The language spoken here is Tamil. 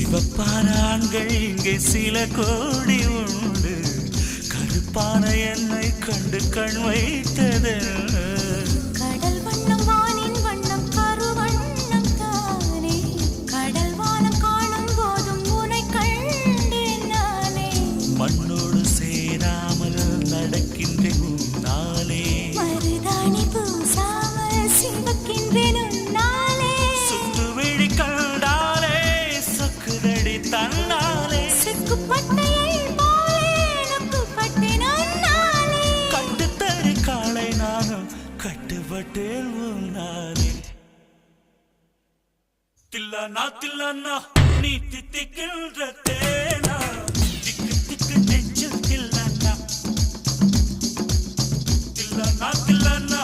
சிவப்பான ஆண்கள் இங்கே சில கோடி உண்டு, கருப்பான என்னை கண்டு கண் வைத்தது. கடல் வண்ணம் வானின் வண்ணம் கருவண்ணம் தானே, கடல் வானம் காணும் போதும் உனை கண்டேன் நானே. மண்ணோடு சேராமல் நடக்கின்றேன் உன்னாலே, மருதாணி பூசாமல் சிவக்கின்றேன் உன்னாலே. சுட்டு விழி கண்டாலே சொக்குதடி தன்னாலே, சிக்குப்பட்டையை போலே நொக்குப்பட்டேன் உன்னாலே. கட்டுத்தறி காளை நானும் கட்டுப்பட்டேன் உன்னாலே. தில்லானா தில்லானா நீ தித்திக்கின்ற தேனா, திக்கு திக்கு நெஞ்சில் தில்லானா. தில்லானா தில்லானா